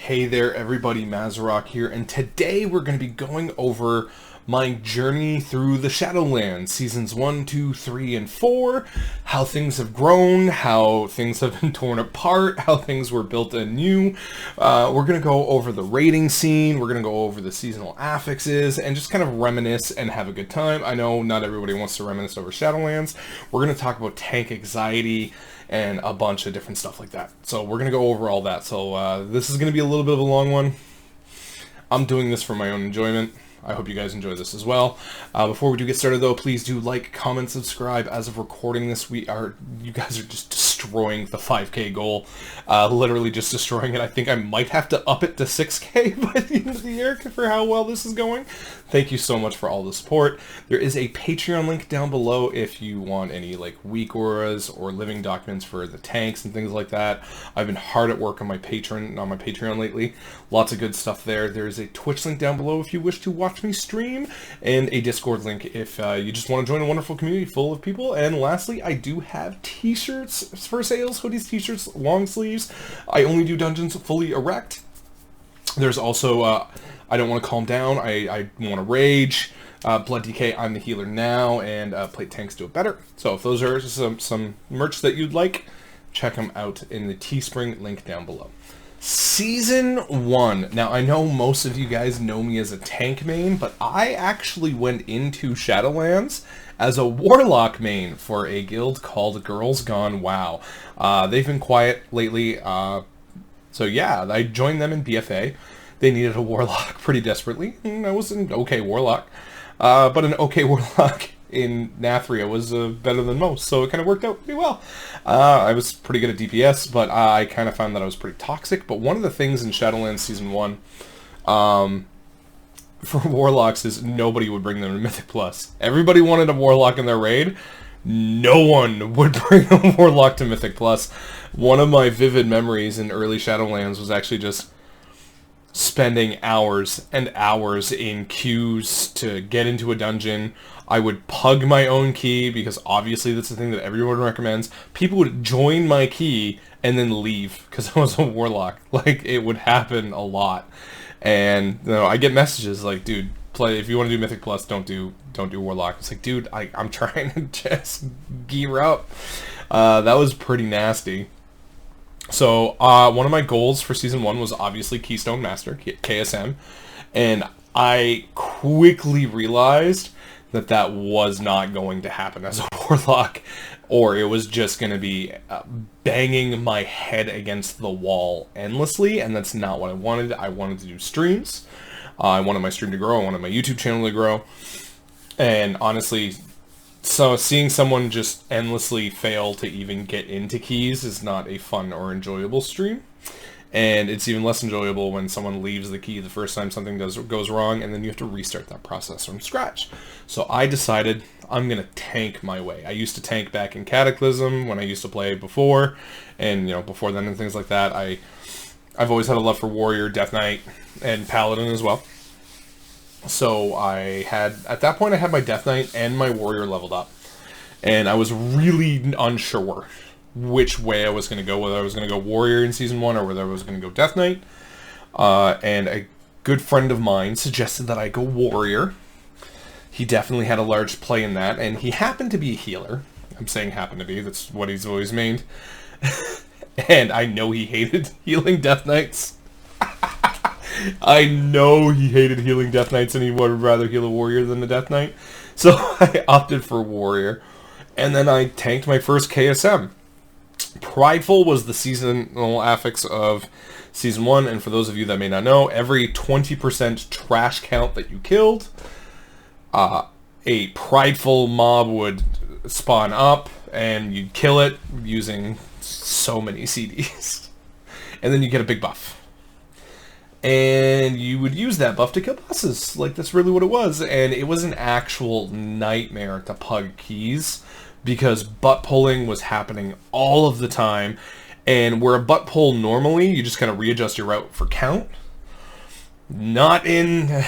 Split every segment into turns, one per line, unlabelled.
Hey there everybody, Mazarok here, and today we're going to be going over my journey through the Shadowlands, Seasons 1, 2, 3, and 4, how things have grown, how things have been torn apart, how things were built anew. We're going to go over the raiding scene, we're going to go over the seasonal affixes, and just kind of reminisce and have a good time. I know not everybody wants to reminisce over Shadowlands. We're going to talk about tank anxiety, and a bunch of different stuff like that. So we're going to go over all that. So this is going to be a little bit of a long one. I'm doing this for my own enjoyment. I hope you guys enjoy this as well. Before we do get started though, please do like, comment, subscribe. As of recording this, you guys are just destroying the 5K goal. Literally just destroying it. I think I might have to up it to 6K by the end of the year for how well this is going. Thank you so much for all the support. There is a Patreon link down below if you want any like weak auras or living documents for the tanks and things like that. I've been hard at work on my Patreon lately. Lots of good stuff there. There's a Twitch link down below if you wish to watch me stream, and a Discord link if you just want to join a wonderful community full of people. And lastly, I do have t-shirts for sales, hoodies, t-shirts, long sleeves. I only do dungeons fully erect. There's also I don't want to calm down, I want to rage, Blood DK, I'm the healer now, and Plate Tanks do it better. So if those are some merch that you'd like, check them out in the Teespring link down below. Season 1. Now, I know most of you guys know me as a tank main, but I actually went into Shadowlands as a warlock main for a guild called Girls Gone WoW. They've been quiet lately, so yeah, I joined them in BFA. They needed a warlock pretty desperately, and I was an okay warlock. But an okay warlock in Nathria was better than most, so it kind of worked out pretty well. I was pretty good at DPS, but I kind of found that I was pretty toxic. But one of the things in Shadowlands Season 1 for warlocks is nobody would bring them to Mythic Plus. Everybody wanted a warlock in their raid. No one would bring a warlock to Mythic Plus. One of my vivid memories in early Shadowlands was actually just spending hours and hours in queues to get into a dungeon. I would pug my own key because obviously that's the thing that everyone recommends. People would join my key and then leave because I was a warlock. Like, it would happen a lot. And you know, I get messages like, dude, play if you want to do Mythic Plus, don't do warlock. It's like, dude, I'm trying to just gear up. That was pretty nasty. So, one of my goals for Season 1 was obviously Keystone Master, KSM, and I quickly realized that that was not going to happen as a warlock, or it was just going to be banging my head against the wall endlessly, and that's not what I wanted. I wanted to do streams. I wanted my stream to grow. I wanted my YouTube channel to grow, and honestly, so seeing someone just endlessly fail to even get into keys is not a fun or enjoyable stream. And it's even less enjoyable when someone leaves the key the first time something goes wrong, and then you have to restart that process from scratch. So I decided I'm going to tank my way. I used to tank back in Cataclysm when I used to play before, and before then and things like that. I've always had a love for Warrior, Death Knight, and Paladin as well. So at that point I had my Death Knight and my Warrior leveled up, and I was really unsure which way I was going to go, whether I was going to go Warrior in Season 1 or whether I was going to go Death Knight. And a good friend of mine suggested that I go Warrior. He definitely had a large play in that, and he happened to be a healer. I'm saying happened to be, that's what he's always mained. And I know he hated healing Death Knights. I know he hated healing Death Knights, and he would rather heal a Warrior than a Death Knight. So I opted for Warrior. And then I tanked my first KSM. Prideful was the seasonal affix of Season 1, and for those of you that may not know, every 20% trash count that you killed, a prideful mob would spawn up, and you'd kill it using so many CDs. And then you get a big buff. And you would use that buff to kill bosses. Like, that's really what it was. And it was an actual nightmare to pug keys, because butt pulling was happening all of the time. And where a butt pull normally, you just kind of readjust your route for count. Not in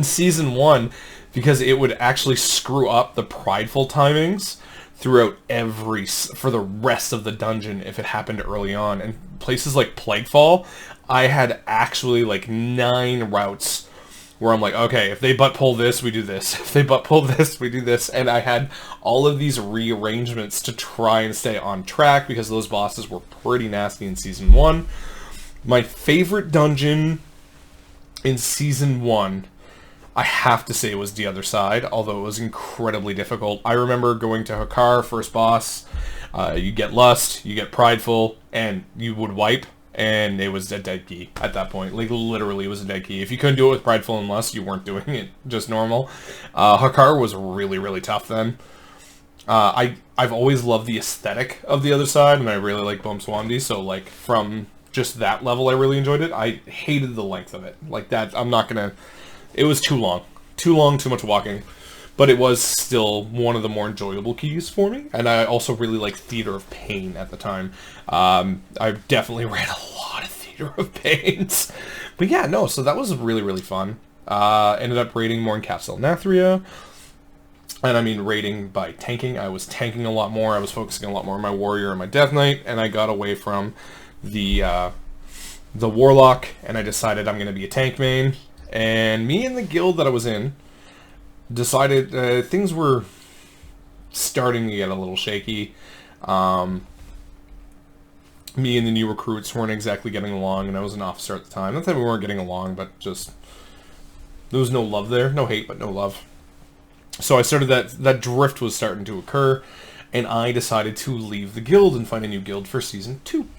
Season 1, because it would actually screw up the prideful timings throughout for the rest of the dungeon if it happened early on. And places like Plaguefall, I had actually like 9 routes where I'm like, okay, if they butt pull this, we do this. If they butt pull this, we do this. And I had all of these rearrangements to try and stay on track because those bosses were pretty nasty in Season 1. My favorite dungeon in Season 1, I have to say, was the other side, although it was incredibly difficult. I remember going to Hakar, first boss, you get Lust, you get Prideful, and you would wipe, and it was a dead key at that point. Like, literally, it was a dead key. If you couldn't do it with Prideful and Lust, you weren't doing it just normal. Hakar was really, really tough then. I've always loved the aesthetic of the other side, and I really like Bum Swamdi, so, like, from just that level, I really enjoyed it. I hated the length of it. Like, that, I'm not gonna... It was too long. Too long, too much walking. But it was still one of the more enjoyable keys for me. And I also really liked Theater of Pain at the time. I definitely ran a lot of Theater of Pains. But yeah, no, so that was really, really fun. Ended up raiding more in Castle Nathria. And I mean raiding by tanking. I was tanking a lot more. I was focusing a lot more on my Warrior and my Death Knight. And I got away from the Warlock. And I decided I'm going to be a tank main. And me and the guild that I was in decided things were starting to get a little shaky. Me and the new recruits weren't exactly getting along, and I was an officer at the time. Not that we weren't getting along, but just there was no love there. No hate, but no love. So I started that drift was starting to occur, and I decided to leave the guild and find a new guild for Season 2.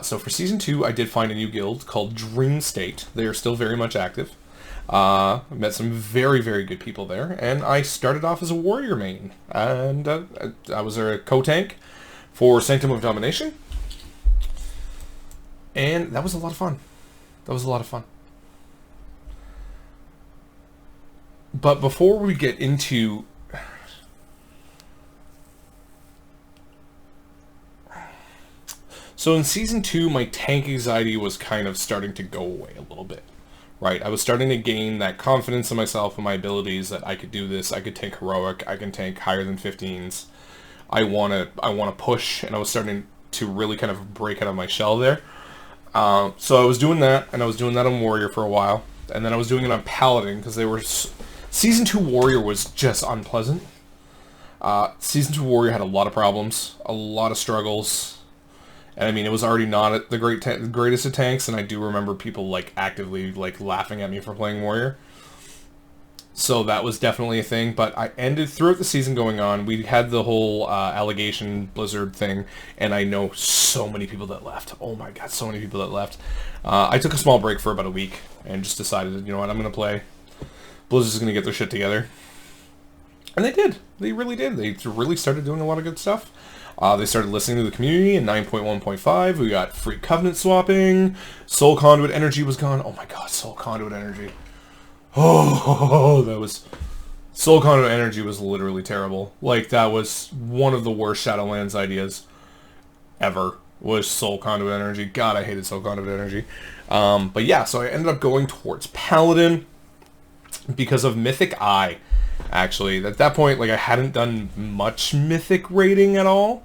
So for Season 2, I did find a new guild called Dream State. They are still very much active. I met some very, very good people there, and I started off as a warrior main. And I was a co-tank for Sanctum of Domination. And that was a lot of fun. That was a lot of fun. But before we get into... So in Season 2, my tank anxiety was kind of starting to go away a little bit, right? I was starting to gain that confidence in myself and my abilities that I could do this. I could tank heroic. I can tank higher than 15s. I want to push, and I was starting to really kind of break out of my shell there. So I was doing that, and I was doing that on Warrior for a while, and then I was doing it on Paladin because they were... Season 2 Warrior was just unpleasant. Season 2 Warrior had a lot of problems, a lot of struggles. And I mean, it was already not the greatest of tanks, and I do remember people like actively like laughing at me for playing Warrior. So that was definitely a thing. But I ended throughout the season going on. We had the whole allegation blizzard thing, and I know so many people that left. Oh my god, so many people that left. I took a small break for about a week and just decided, you know what, I'm gonna play. Blizzard's gonna get their shit together, and they did. They really did. They really started doing a lot of good stuff. They started listening to the community in 9.1.5. We got free covenant swapping. Soul Conduit Energy was gone. Oh my god, Soul Conduit Energy. Oh, that was... Soul Conduit Energy was literally terrible. Like, that was one of the worst Shadowlands ideas ever, was Soul Conduit Energy. God, I hated Soul Conduit Energy. But yeah, so I ended up going towards Paladin because of Mythic Eye. Actually, at that point, like, I hadn't done much Mythic raiding at all,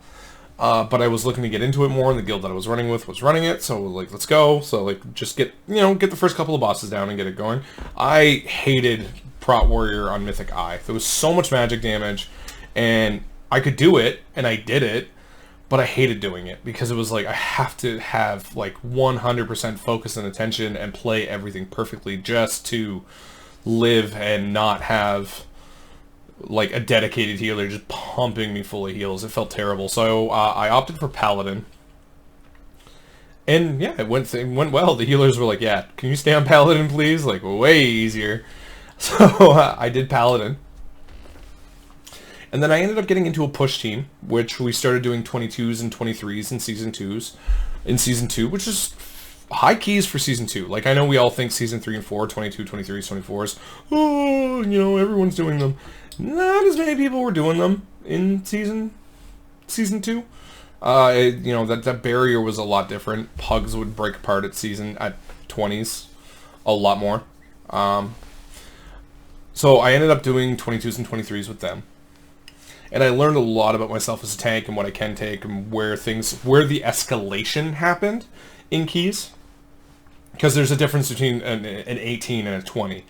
but I was looking to get into it more, and the guild that I was running with was running it, so, like, let's go. So, like, just get the first couple of bosses down and get it going. I hated Prot Warrior on Mythic Eye. There was so much magic damage, and I could do it, and I did it, but I hated doing it, because it was like, I have to have, like, 100% focus and attention and play everything perfectly just to live and not have... like a dedicated healer just pumping me full of heals. It felt terrible. So I opted for Paladin. And yeah, it went well. The healers were like, yeah, can you stay on Paladin, please? Like, way easier. So I did Paladin. And then I ended up getting into a push team, which we started doing 22s and 23s in Season 2, which is high keys for Season 2. Like, I know we all think Season 3 and 4, 22, 23s, 24s, oh, everyone's doing them. Not as many people were doing them in Season 2. That barrier was a lot different. Pugs would break apart at 20s a lot more. So I ended up doing 22s and 23s with them. And I learned a lot about myself as a tank and what I can take and where the escalation happened in keys, because there's a difference between an 18 and a 20.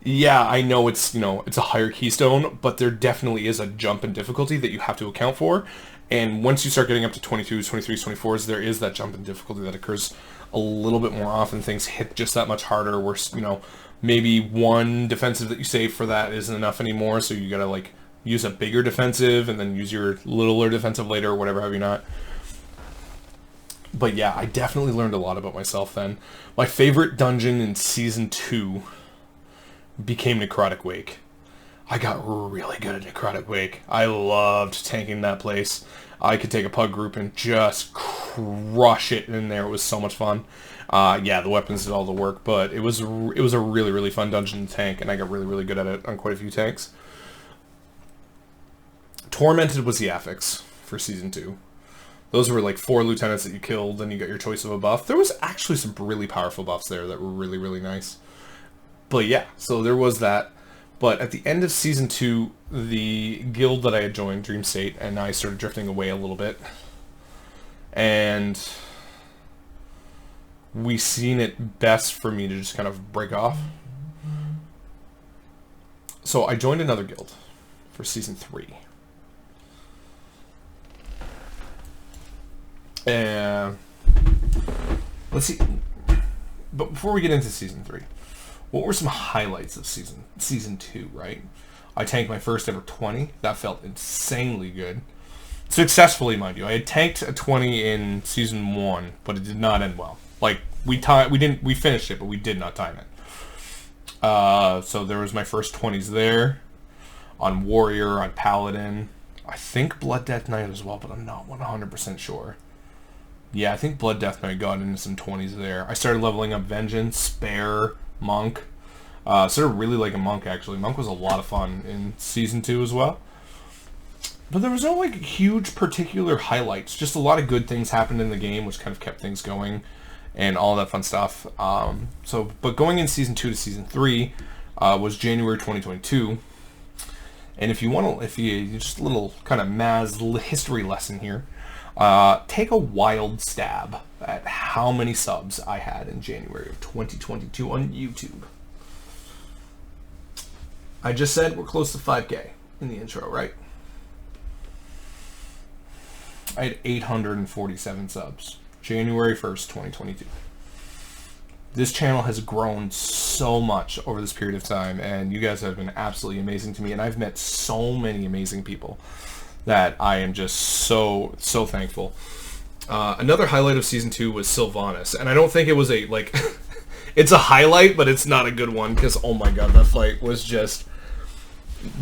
Yeah, I know it's, it's a higher keystone, but there definitely is a jump in difficulty that you have to account for. And once you start getting up to 22s, 23s, 24s, there is that jump in difficulty that occurs a little bit more often. Things hit just that much harder, where, maybe one defensive that you save for that isn't enough anymore, so you gotta, like, use a bigger defensive and then use your littler defensive later, or whatever have you not. But yeah, I definitely learned a lot about myself then. My favorite dungeon in Season 2 became Necrotic Wake. I got really good at Necrotic Wake. I loved tanking that place. I could take a pug group and just crush it in there. It was so much fun. Yeah, the weapons did all the work, but it was a really, really fun dungeon to tank, and I got really, really good at it on quite a few tanks. Tormented was the affix for Season 2. Those were like 4 lieutenants that you killed, and you got your choice of a buff. There was actually some really powerful buffs there that were really, really nice. But yeah, so there was that. But at the end of Season 2, the guild that I had joined, Dream State, and I started drifting away a little bit. And we seen it best for me to just kind of break off. So I joined another guild for Season 3. And let's see. But before we get into Season 3, what were some highlights of Season 2, right? I tanked my first ever 20. That felt insanely good. Successfully, mind you. I had tanked a 20 in Season 1, but it did not end well. Like, we finished it, but we did not time it. So there was my first 20s there. On Warrior, on Paladin. I think Blood Death Knight as well, but I'm not 100% sure. Yeah, I think Blood Death Knight got into some 20s there. I started leveling up Vengeance, Spare, Monk. Started really liking Monk, actually. Monk was a lot of fun in Season 2 as well. But there was no, like, huge particular highlights. Just a lot of good things happened in the game, which kind of kept things going and all that fun stuff. But going in Season 2 to Season 3 was January 2022. And if you just a little kind of Maz history lesson here, take a wild stab at how many subs I had in January of 2022 on YouTube. I just said we're close to 5K in the intro, right? I had 847 subs. January 1st, 2022. This channel has grown so much over this period of time, and you guys have been absolutely amazing to me, and I've met so many amazing people that I am just so thankful. Another highlight of Season 2 was Sylvanas, and I don't think it was a, like, it's a highlight, but it's not a good one, because, oh my god,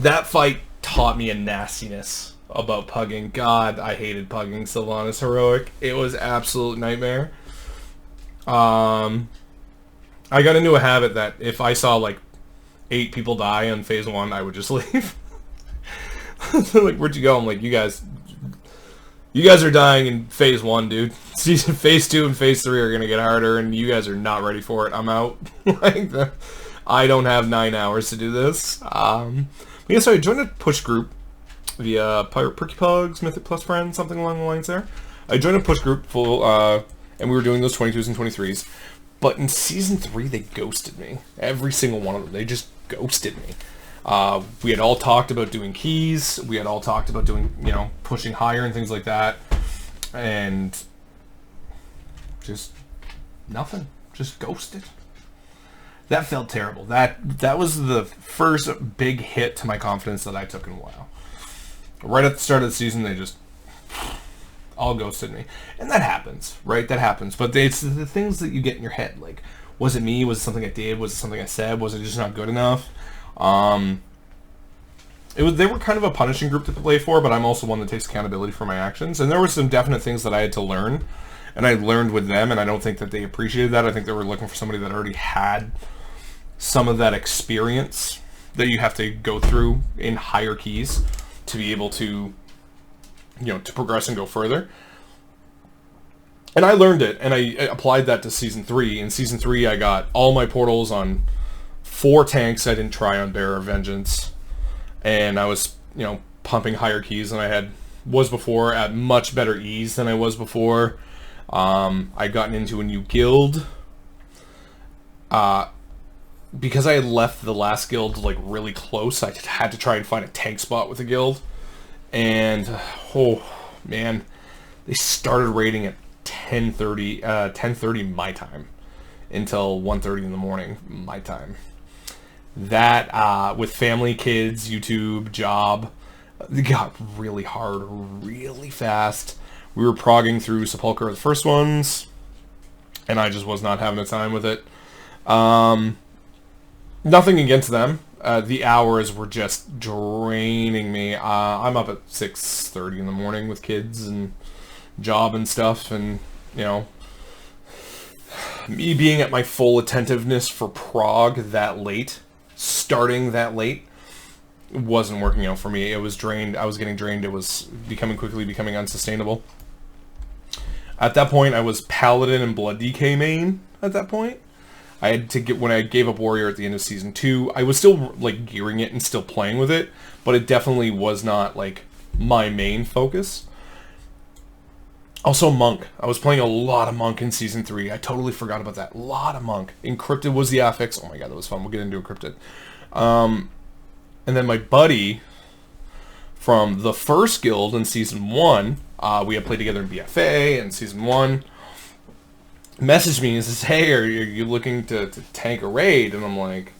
that fight taught me a nastiness about pugging. God, I hated pugging Sylvanas Heroic. It was absolute nightmare. I got into a habit that if I saw, like, 8 people die on Phase 1, I would just leave. So, like, where'd you go? I'm like, you guys are dying in Phase 1, dude. Phase 2 and Phase 3 are gonna get harder, and you guys are not ready for it. I'm out. I don't have 9 hours to do this. Yeah, so I joined a push group via Perky Pugs, Mythic Plus Friends, something along the lines there. I joined a push group and we were doing those 22s and 23s. But in Season 3, they ghosted me. Every single one of them. They just ghosted me. We had all talked about doing keys. We had all talked about doing, pushing higher and things like that. And just nothing. Just ghosted. That felt terrible. That was the first big hit to my confidence that I took in a while. Right at the start of the season, they just all ghosted me. And that happens, right? That happens. But it's the things that you get in your head. Like, was it me? Was it something I did? Was it something I said? Was it just not good enough? They were kind of a punishing group to play for, but I'm also one that takes accountability for my actions. And there were some definite things that I had to learn. And I learned with them, and I don't think that they appreciated that. I think they were looking for somebody that already had some of that experience that you have to go through in higher keys to be able to, to progress and go further. And I learned it, and I applied that to Season 3. In Season 3, I got all my portals on 4 tanks I didn't try on Bearer of Vengeance. And I was, pumping higher keys than I was before, at much better ease than I was before. I'd gotten into a new guild. Because I had left the last guild like really close, I had to try and find a tank spot with the guild. And oh man, they started raiding at 10:30 my time until 1:30 in the morning my time. That with family, kids, YouTube, job, it got really hard really fast. We were progging through Sepulchre the first ones, and I just was not having the time with it. Nothing against them. The hours were just draining me. I'm up at 6:30 in the morning with kids and job and stuff, and you know, me being at my full attentiveness for prog that late, starting that late, wasn't working out for me. It was drained. I was getting drained. It was quickly becoming unsustainable. At that point, I was Paladin and Blood DK main. At that point, I had to get, when I gave up Warrior at the end of Season 2, I was still like gearing it and still playing with it, but it definitely was not like my main focus. Also Monk. I was playing a lot of Monk in Season 3. I totally forgot about that. A lot of Monk. Encrypted was the affix. Oh my god, that was fun. We'll get into Encrypted. And then my buddy from the first guild in Season 1, we had played together in BFA in Season 1, messaged me and says, hey, are you looking to tank a raid? And I'm like,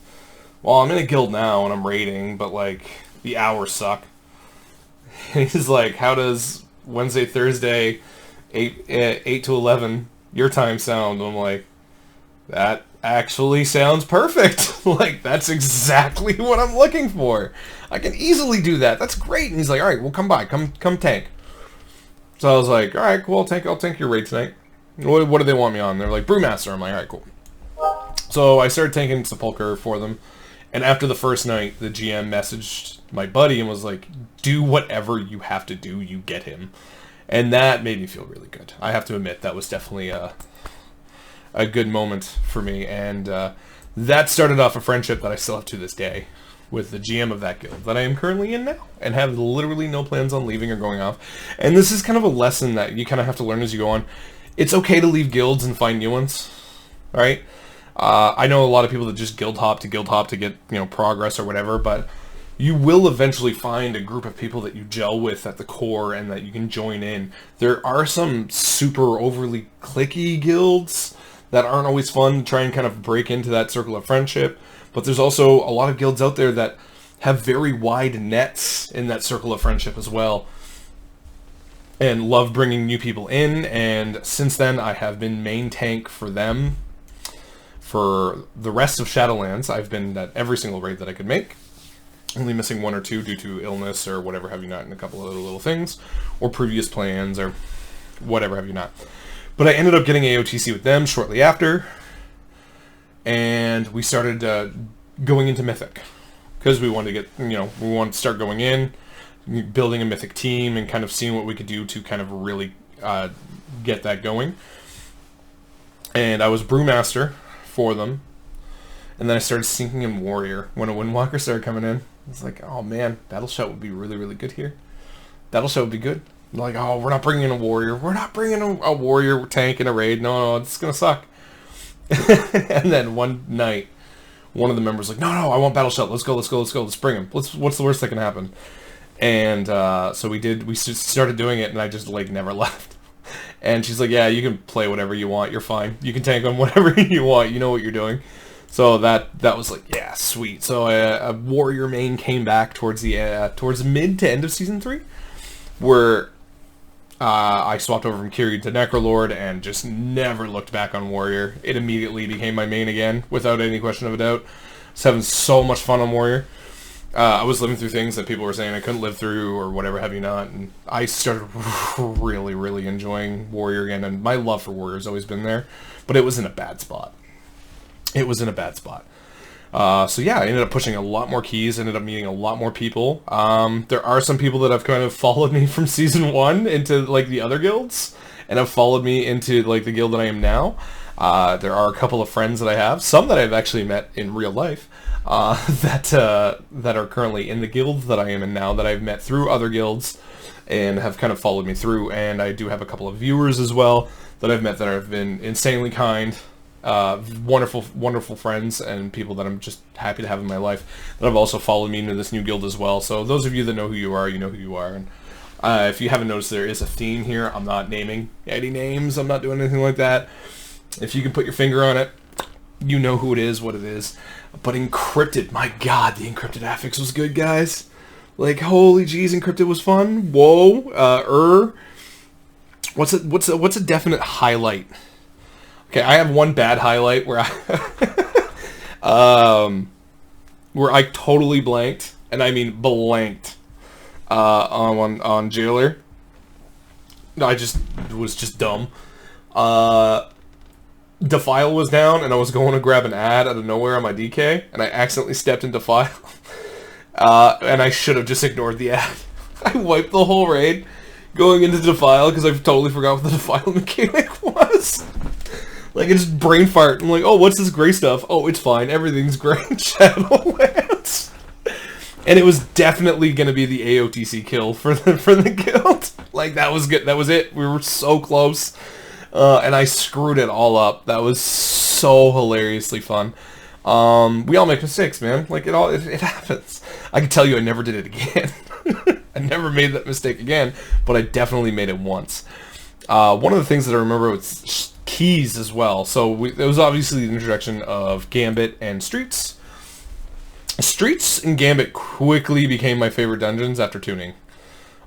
well, I'm in a guild now and I'm raiding, but like, the hours suck. And he's like, how does Wednesday, Thursday, 8 to 11 your time sound? I'm like, that actually sounds perfect. Like, that's exactly what I'm looking for. I can easily do that. That's great. And he's like, all right, well, come by. Come tank. So I was like, all right, cool. I'll tank your raid tonight. What do they want me on? They're like, Brewmaster. I'm like, all right, cool. So I started tanking Sepulchre for them. And after the first night, the GM messaged my buddy and was like, do whatever you have to do. You get him. And that made me feel really good. I have to admit, that was definitely a good moment for me. And that started off a friendship that I still have to this day with the GM of that guild that I am currently in now, and have literally no plans on leaving or going off. And this is kind of a lesson that you kind of have to learn as you go on. It's okay to leave guilds and find new ones, right? I know a lot of people that just guild hop to get, you know, progress or whatever, but you will eventually find a group of people that you gel with at the core and that you can join in. There are some super overly cliquey guilds that aren't always fun to try and kind of break into that circle of friendship, but there's also a lot of guilds out there that have very wide nets in that circle of friendship as well, and love bringing new people in. And since then, I have been main tank for them. For the rest of Shadowlands, I've been at every single raid that I could make, only missing one or two due to illness or whatever have you not, and a couple of other little things, or previous plans, or whatever have you not. But I ended up getting AOTC with them shortly after, and we started going into Mythic, because we wanted to get, you know, we wanted to start going in, building a Mythic team, and kind of seeing what we could do to kind of really get that going. And I was Brewmaster for them, and then I started sinking in Warrior when a Windwalker started coming in. It's like, oh man, Battle Shout would be really, really good here. Battle Shout would be good. Like, oh, we're not bringing in a Warrior. We're not bringing a Warrior tank in a raid. No, it's going to suck. And then one night, one of the members was like, no, I want Battle Shout. Let's go. Let's bring him. What's the worst that can happen? And so we did. We started doing it, and I just, like, never left. And she's like, yeah, you can play whatever you want. You're fine. You can tank on whatever you want. You know what you're doing. So that was like, yeah, sweet. So a Warrior main came back towards mid to end of Season 3, where I swapped over from Kiri to Necrolord and just never looked back on Warrior. It immediately became my main again, without any question of a doubt. I was having so much fun on Warrior. I was living through things that people were saying I couldn't live through or whatever have you not, and I started really, really enjoying Warrior again, and my love for Warrior has always been there, but it was in a bad spot. So yeah, I ended up pushing a lot more keys, ended up meeting a lot more people. There are some people that have kind of followed me from Season 1 into, like, the other guilds, and have followed me into, like, the guild that I am now. There are a couple of friends that I have, some that I've actually met in real life, that are currently in the guild that I am in now, that I've met through other guilds, and have kind of followed me through. And I do have a couple of viewers as well that I've met that have been insanely kind, wonderful, wonderful friends, and people that I'm just happy to have in my life that have also followed me into this new guild as well. So those of you that know who you are, you know who you are. And if you haven't noticed, there is a theme here. I'm not naming any names. I'm not doing anything like that. If you can put your finger on it, you know who it is, what it is. But Encrypted, my God, the Encrypted affix was good, guys. Like, holy jeez, Encrypted was fun. Whoa, what's a definite highlight? Okay, I have one bad highlight where I totally blanked, and I mean blanked, on Jailer. I was just dumb. Defile was down, and I was going to grab an ad out of nowhere on my DK, and I accidentally stepped in Defile. And I should have just ignored the ad. I wiped the whole raid going into Defile because I totally forgot what the Defile mechanic was. Like, it's brain fart. I'm like, oh, what's this gray stuff? Oh, it's fine. Everything's gray in Shadowlands. And it was definitely going to be the AOTC kill for the guild. Like, that was good. That was it. We were so close. And I screwed it all up. That was so hilariously fun. We all make mistakes, man. Like, it happens. I can tell you I never did it again. I never made that mistake again, but I definitely made it once. One of the things that I remember was keys as well. So it was obviously the introduction of Gambit and Streets. Streets and Gambit quickly became my favorite dungeons after tuning.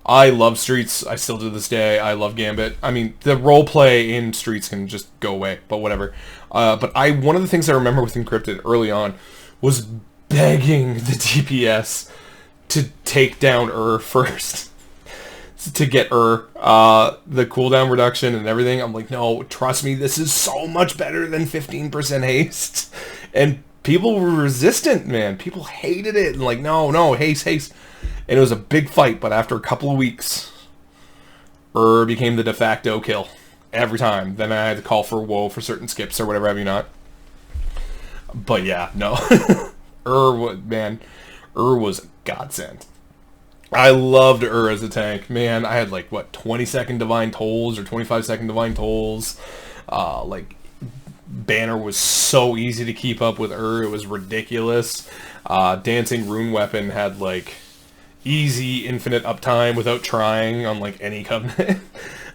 I love Streets. I still do this day. I love Gambit. I mean, the roleplay in Streets can just go away, but whatever. But one of the things I remember with Encrypted early on was begging the DPS to take down first. To get the cooldown reduction and everything. I'm like, no, trust me, this is so much better than 15% haste. And people were resistant, man. People hated it. And like, no, haste. And it was a big fight, but after a couple of weeks, became the de facto kill. Every time. Then I had to call for woe for certain skips or whatever have you not. But yeah, no. was a godsend. I loved as a tank. Man, I had like, 20-second Divine Tolls or 25-second Divine Tolls. Like, Banner was so easy to keep up with It was ridiculous. Dancing Rune Weapon had like easy infinite uptime without trying on like any Covenant.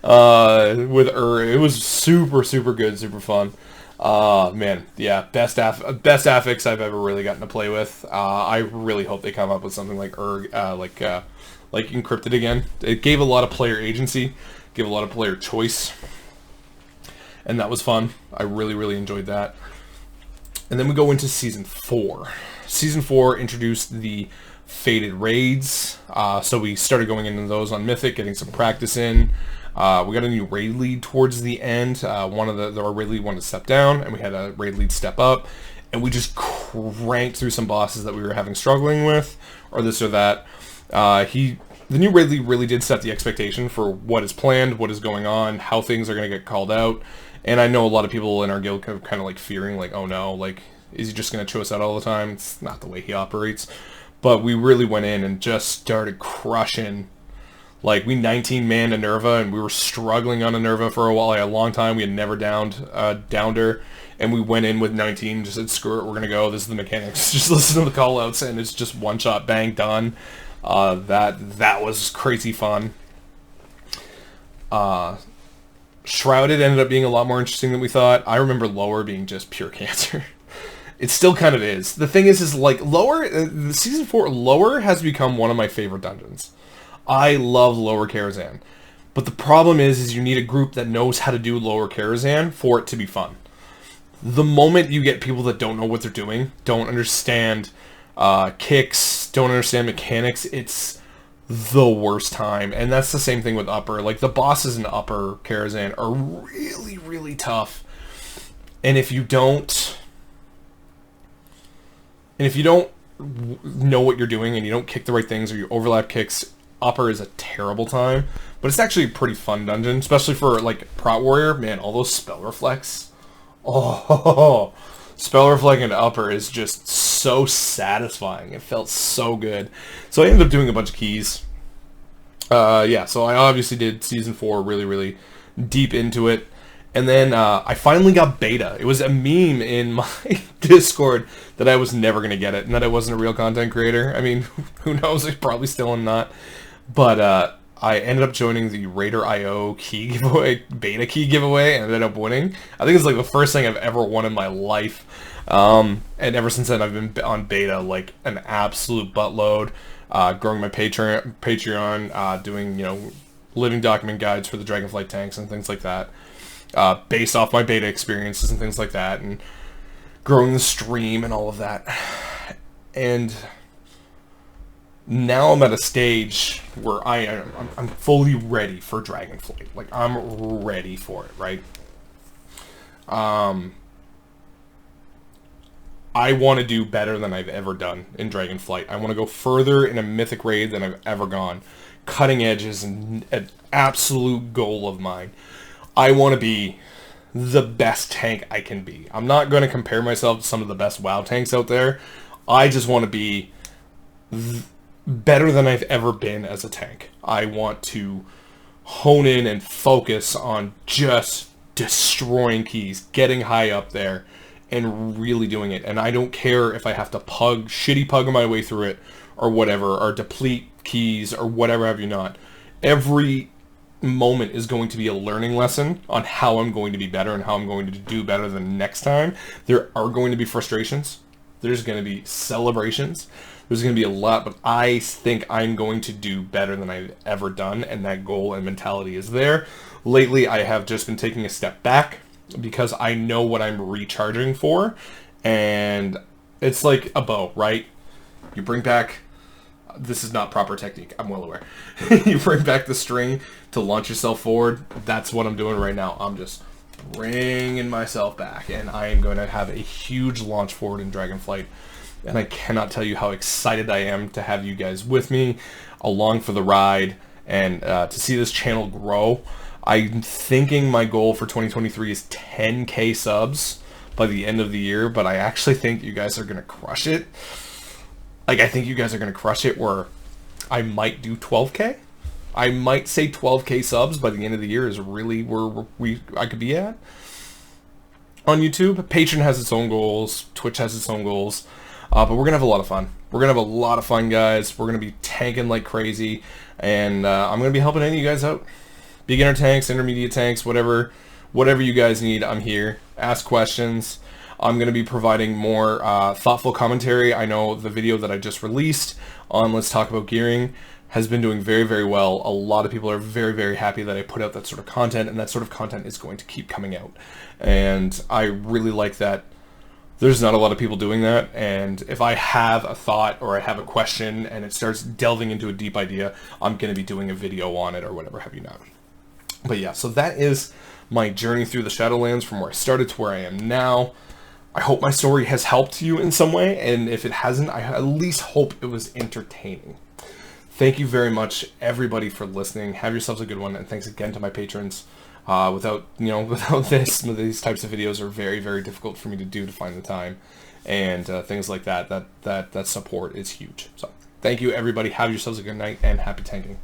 With it was super, super good, super fun. Man, yeah, best affix I've ever really gotten to play with. I really hope they come up with something like like Encrypted again. It gave a lot of player agency, gave a lot of player choice, and that was fun. I really, really enjoyed that. And then we go into Season 4. Season 4 introduced the Fated Raids, so we started going into those on Mythic, getting some practice in. We got a new raid lead towards the end. Our raid lead wanted to step down, and we had a raid lead step up, and we just cranked through some bosses that we were having struggling with, or this or that. The new raid lead really did set the expectation for what is planned, what is going on, how things are going to get called out, and I know a lot of people in our guild kind of like fearing, like, oh no, like, is he just going to chew us out all the time? It's not the way he operates. But we really went in and just started crushing. Like, we 19-manned Minerva, and we were struggling on Minerva for a while, like a long time. We had never downed her, and we went in with 19, just said, screw it, we're going to go. This is the mechanics. Just listen to the call-outs, and it's just one-shot, bang, done. That was crazy fun. Shrouded ended up being a lot more interesting than we thought. I remember Lower being just pure cancer. It still kind of is. The thing is like, Lower, Season 4, Lower has become one of my favorite dungeons. I love Lower Karazhan. But the problem is you need a group that knows how to do Lower Karazhan for it to be fun. The moment you get people that don't know what they're doing, don't understand kicks, don't understand mechanics, it's the worst time. And that's the same thing with Upper. Like, the bosses in Upper Karazhan are really, really tough. And if you don't know what you're doing and you don't kick the right things or you overlap kicks, Upper is a terrible time. But it's actually a pretty fun dungeon, especially for, like, Prot Warrior. Man, all those spell reflects. Oh, spell reflect into Upper is just so satisfying. It felt so good. So I ended up doing a bunch of keys. Yeah, so I obviously did Season 4 really, really deep into it. And then I finally got beta. It was a meme in my Discord that I was never going to get it and that I wasn't a real content creator. I mean, who knows? I probably still am not. But I ended up joining the Raider.io key giveaway, beta key giveaway, and ended up winning. I think it's like the first thing I've ever won in my life. And ever since then, I've been on beta like an absolute buttload. Growing my Patreon, doing, living document guides for the Dragonflight tanks and things like that. Based off my beta experiences and things like that, and growing the stream and all of that. And now I'm at a stage where I'm fully ready for Dragonflight. Like, I'm ready for it, right? I want to do better than I've ever done in Dragonflight. I want to go further in a Mythic raid than I've ever gone. Cutting edge is an absolute goal of mine. I want to be the best tank I can be. I'm not going to compare myself to some of the best WoW tanks out there. I just want to be better than I've ever been as a tank. I want to hone in and focus on just destroying keys, getting high up there, and really doing it. And I don't care if I have to shitty pug my way through it, or whatever, or deplete keys, or whatever have you not. Every moment is going to be a learning lesson on how I'm going to be better and how I'm going to do better the next time. There are going to be frustrations. There's going to be celebrations. There's going to be a lot, but I think I'm going to do better than I've ever done, and that goal and mentality is there. Lately, I have just been taking a step back because I know what I'm recharging for, and it's like a bow, right? You bring back... This is not proper technique, I'm well aware. You bring back the string to launch yourself forward. That's what I'm doing right now. I'm just bringing myself back, and I am going to have a huge launch forward in Dragonflight. And I cannot tell you how excited I am to have you guys with me along for the ride, and to see this channel grow. I'm thinking my goal for 2023 is 10k subs by the end of the year, but I actually think you guys are going to crush it. Like, I think you guys are going to crush it where I might do 12k. I might say 12k subs by the end of the year is really where I could be at on YouTube. Patreon has its own goals. Twitch has its own goals. But we're going to have a lot of fun. We're going to have a lot of fun, guys. We're going to be tanking like crazy. And I'm going to be helping any of you guys out. Beginner tanks, intermediate tanks, whatever you guys need, I'm here. Ask questions. I'm going to be providing more thoughtful commentary. I know the video that I just released on Let's Talk About Gearing has been doing very, very well. A lot of people are very, very happy that I put out that sort of content, and that sort of content is going to keep coming out. And I really like that there's not a lot of people doing that, and if I have a thought or I have a question and it starts delving into a deep idea, I'm going to be doing a video on it or whatever have you not. But yeah, so that is my journey through the Shadowlands from where I started to where I am now. I hope my story has helped you in some way, and if it hasn't, I at least hope it was entertaining. Thank you very much, everybody, for listening. Have yourselves a good one, and thanks again to my patrons. Without this, these types of videos are very, very difficult for me to do, to find the time, and things like that. That support is huge. So thank you, everybody. Have yourselves a good night, and happy tanking.